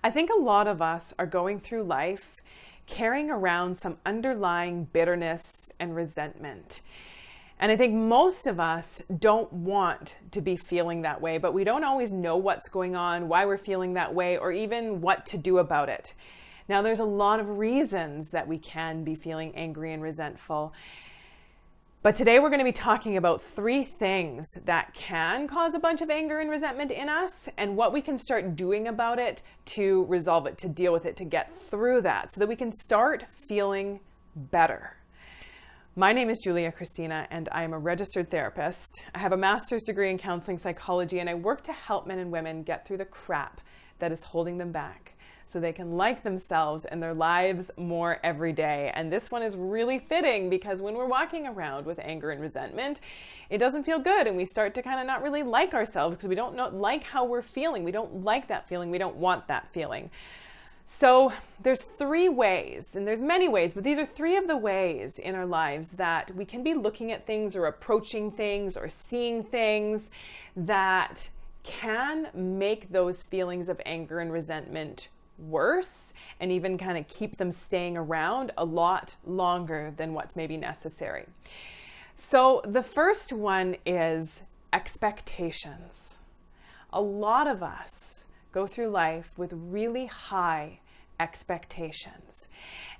I think a lot of us are going through life carrying around some underlying bitterness and resentment. And I think most of us don't want to be feeling that way, but we don't always know what's going on, why we're feeling that way, or even what to do about it. Now, there's a lot of reasons that we can be feeling angry and resentful. But today we're going to be talking about 3 things that can cause a bunch of anger and resentment in us and what we can start doing about it to resolve it, to deal with it, to get through that so that we can start feeling better. My name is Julia Christina and I am a registered therapist. I have a master's degree in counseling psychology and I work to help men and women get through the crap that is holding them back so they can like themselves and their lives more every day. And this one is really fitting because when we're walking around with anger and resentment, it doesn't feel good and we start to kind of not really like ourselves because we don't like how we're feeling. We don't like that feeling. We don't want that feeling. So there's 3 ways, and there's many ways, but these are 3 of the ways in our lives that we can be looking at things or approaching things or seeing things that can make those feelings of anger and resentment worse and even kind of keep them staying around a lot longer than what's maybe necessary. So the first one is expectations. A lot of us go through life with really high expectations.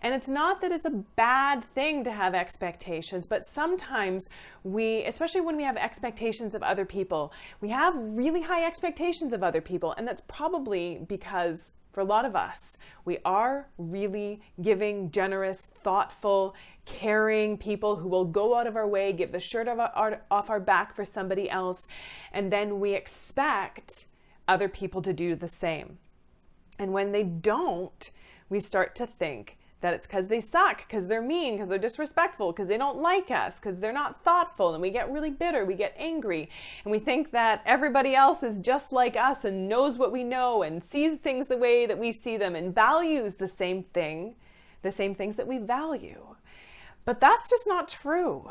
And it's not that it's a bad thing to have expectations, but sometimes we, especially when we have expectations of other people, we have really high expectations of other people. And that's probably because for a lot of us, we are really giving, generous, thoughtful, caring people who will go out of our way, give the shirt off our back for somebody else, and then we expect other people to do the same. And when they don't, we start to think that it's because they suck, because they're mean, because they're disrespectful, because they don't like us, because they're not thoughtful, and we get really bitter, we get angry, and we think that everybody else is just like us and knows what we know and sees things the way that we see them and values the same things that we value. But that's just not true.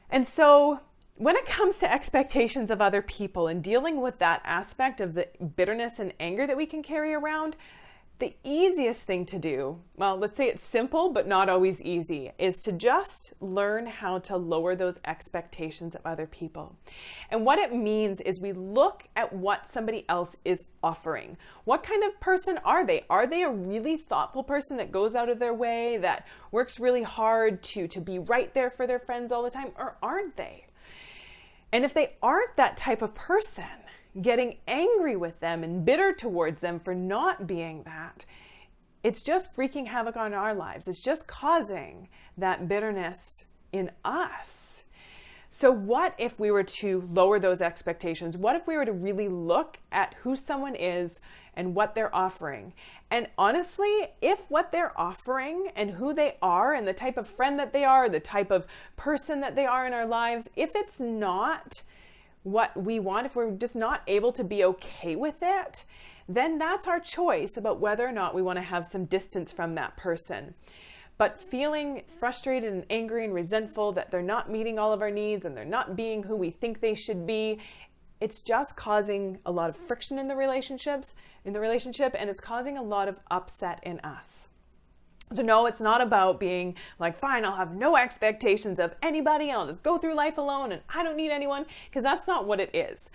And so when it comes to expectations of other people and dealing with that aspect of the bitterness and anger that we can carry around, the easiest thing to do, well, let's say it's simple, but not always easy, is to just learn how to lower those expectations of other people. And what it means is we look at what somebody else is offering. What kind of person are they? Are they a really thoughtful person that goes out of their way, that works really hard to be right there for their friends all the time, or aren't they? And if they aren't that type of person, getting angry with them and bitter towards them for not being that, it's just wreaking havoc on our lives. It's just causing that bitterness in us. So what if we were to lower those expectations? What if we were to really look at who someone is and what they're offering? And honestly, if what they're offering and who they are and the type of friend that they are, the type of person that they are in our lives, if it's not what we want, if we're just not able to be okay with it, then that's our choice about whether or not we want to have some distance from that person. But feeling frustrated and angry and resentful that they're not meeting all of our needs and they're not being who we think they should be, it's just causing a lot of friction in the relationship, and it's causing a lot of upset in us. So no, it's not about being like, fine, I'll have no expectations of anybody, I'll just go through life alone and I don't need anyone, because that's not what it is.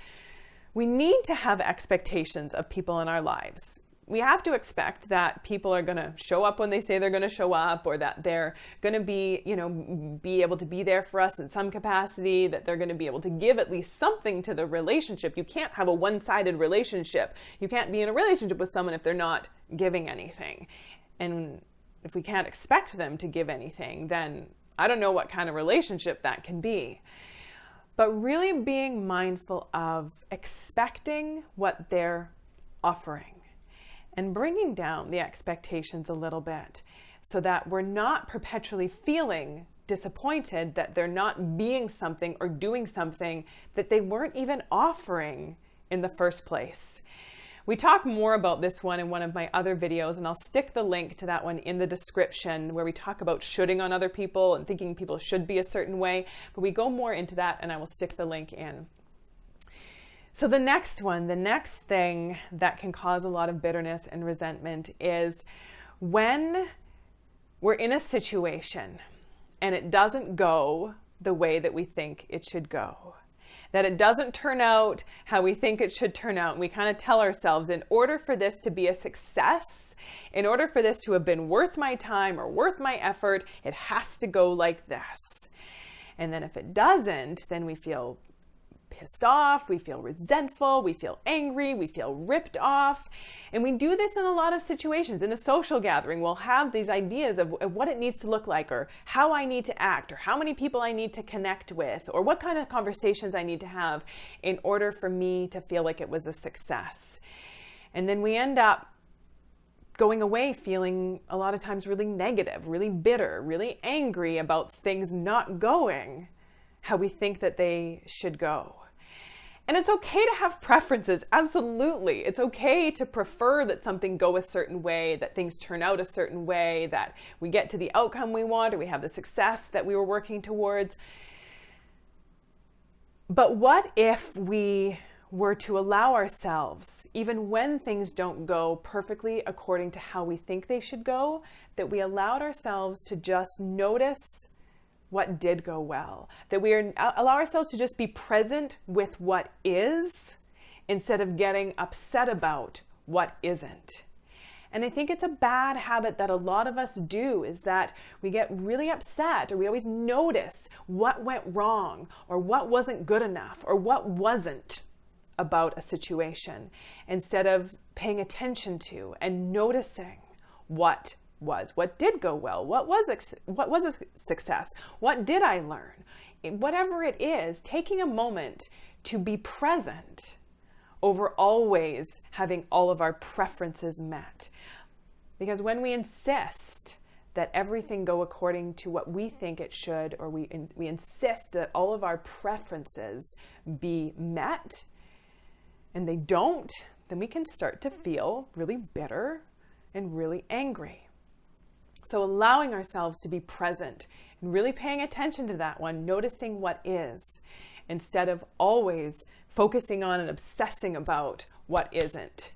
We need to have expectations of people in our lives. We have to expect that people are going to show up when they say they're going to show up, or that they're going to be able to be there for us in some capacity, that they're going to be able to give at least something to the relationship. You can't have a one-sided relationship. You can't be in a relationship with someone if they're not giving anything. And if we can't expect them to give anything, then I don't know what kind of relationship that can be. But really being mindful of expecting what they're offering and bringing down the expectations a little bit so that we're not perpetually feeling disappointed that they're not being something or doing something that they weren't even offering in the first place. We talk more about this one in one of my other videos, and I'll stick the link to that one in the description, where we talk about shoulding on other people and thinking people should be a certain way. But we go more into that, and I will stick the link in. So the next thing that can cause a lot of bitterness and resentment is when we're in a situation and it doesn't go the way that we think it should go, that it doesn't turn out how we think it should turn out. And we kind of tell ourselves, in order for this to be a success, in order for this to have been worth my time or worth my effort, it has to go like this. And then if it doesn't, then we feel pissed off, we feel resentful, we feel angry, we feel ripped off. And we do this in a lot of situations. In a social gathering, we'll have these ideas of what it needs to look like, or how I need to act, or how many people I need to connect with, or what kind of conversations I need to have in order for me to feel like it was a success. And then we end up going away feeling a lot of times really negative, really bitter, really angry about things not going how we think that they should go. And it's okay to have preferences, absolutely. It's okay to prefer that something go a certain way, that things turn out a certain way, that we get to the outcome we want, or we have the success that we were working towards. But what if we were to allow ourselves, even when things don't go perfectly according to how we think they should go, that we allowed ourselves to just notice what did go well, that we allow ourselves to just be present with what is instead of getting upset about what isn't. And I think it's a bad habit that a lot of us do, is that we get really upset, or we always notice what went wrong, or what wasn't good enough, or what wasn't about a situation, instead of paying attention to and noticing what did go well, what was a success, what did I learn, whatever it is, taking a moment to be present over always having all of our preferences met. Because when we insist that everything go according to what we think it should, or we insist that all of our preferences be met, and they don't, then we can start to feel really bitter and really angry. So allowing ourselves to be present and really paying attention to that one, noticing what is, instead of always focusing on and obsessing about what isn't.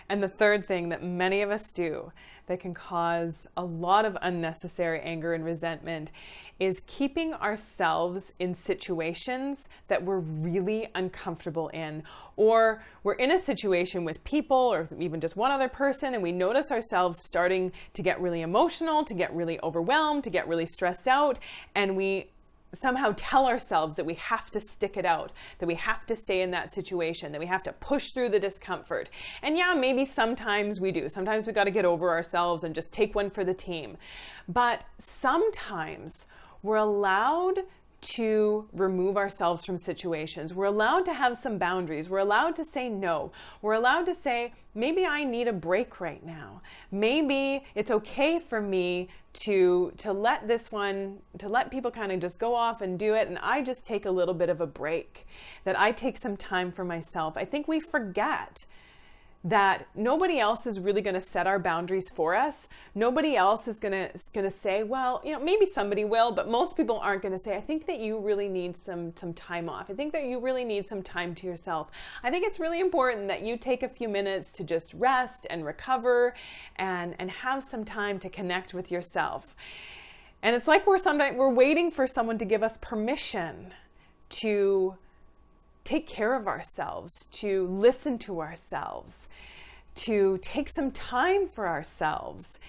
And the third thing that many of us do that can cause a lot of unnecessary anger and resentment is keeping ourselves in situations that we're really uncomfortable in. Or we're in a situation with people, or even just one other person, and we notice ourselves starting to get really emotional, to get really overwhelmed, to get really stressed out, and we somehow tell ourselves that we have to stick it out, that we have to stay in that situation, that we have to push through the discomfort. And yeah, maybe sometimes we do. Sometimes we got to get over ourselves and just take one for the team. But sometimes we're allowed to remove ourselves from situations. We're allowed to have some boundaries. We're allowed to say no. We're allowed to say, maybe I need a break right now. Maybe it's okay for me to let people kind of just go off and do it, and I just take a little bit of a break, that I take some time for myself. I think we forget that nobody else is really going to set our boundaries for us. Nobody else is going to say, well, maybe somebody will, but most people aren't going to say, I think that you really need some time off. I think that you really need some time to yourself. I think it's really important that you take a few minutes to just rest and recover and have some time to connect with yourself. And it's like we're waiting for someone to give us permission to take care of ourselves, to listen to ourselves, to take some time for ourselves.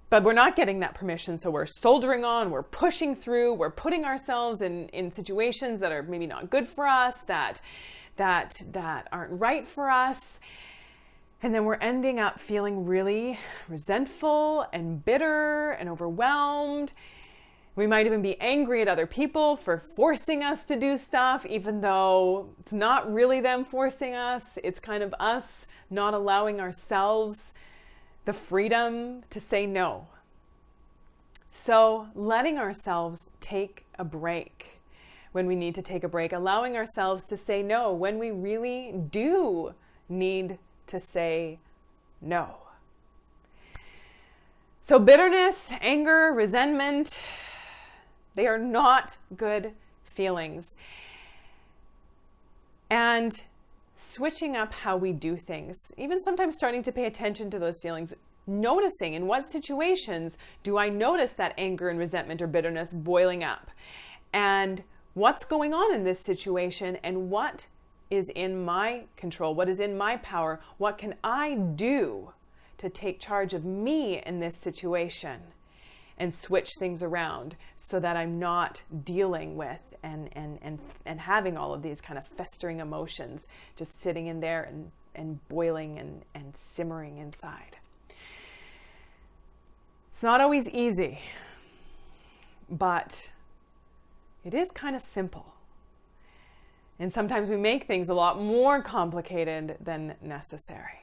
But we're not getting that permission, so we're soldiering on, we're pushing through, we're putting ourselves in situations that are maybe not good for us, that aren't right for us. And then we're ending up feeling really resentful and bitter and overwhelmed. We might even be angry at other people for forcing us to do stuff, even though it's not really them forcing us. It's kind of us not allowing ourselves the freedom to say no. So letting ourselves take a break when we need to take a break, allowing ourselves to say no when we really do need to say no. So bitterness, anger, resentment, they are not good feelings. And switching up how we do things, even sometimes starting to pay attention to those feelings, noticing in what situations do I notice that anger and resentment or bitterness boiling up, and what's going on in this situation, and what is in my control, what is in my power, what can I do to take charge of me in this situation and switch things around so that I'm not dealing with and having all of these kind of festering emotions just sitting in there and boiling and simmering inside. It's not always easy, but it is kind of simple. And sometimes we make things a lot more complicated than necessary.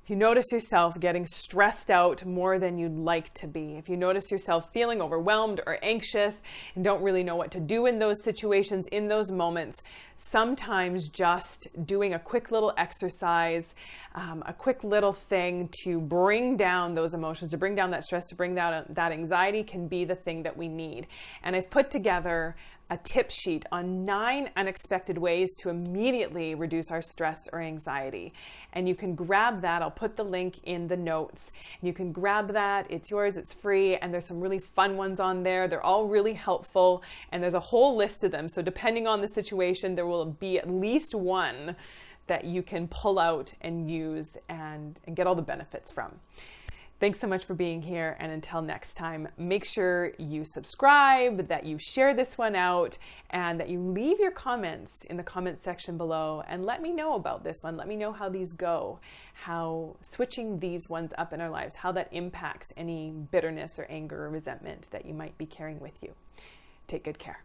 If you notice yourself getting stressed out more than you'd like to be, if you notice yourself feeling overwhelmed or anxious and don't really know what to do in those situations, in those moments, sometimes just doing a quick little exercise, a quick little thing to bring down those emotions, to bring down that stress, to bring down that anxiety can be the thing that we need. And I've put together a tip sheet on 9 unexpected ways to immediately reduce our stress or anxiety. And you can grab that. I'll put the link in the notes. You can grab that. It's yours. It's free. And there's some really fun ones on there. They're all really helpful. And there's a whole list of them. So depending on the situation, there will be at least one that you can pull out and use and get all the benefits from. Thanks so much for being here, and until next time, make sure you subscribe, that you share this one out, and that you leave your comments in the comments section below and let me know about this one. Let me know how these go, how switching these ones up in our lives, how that impacts any bitterness or anger or resentment that you might be carrying with you. Take good care.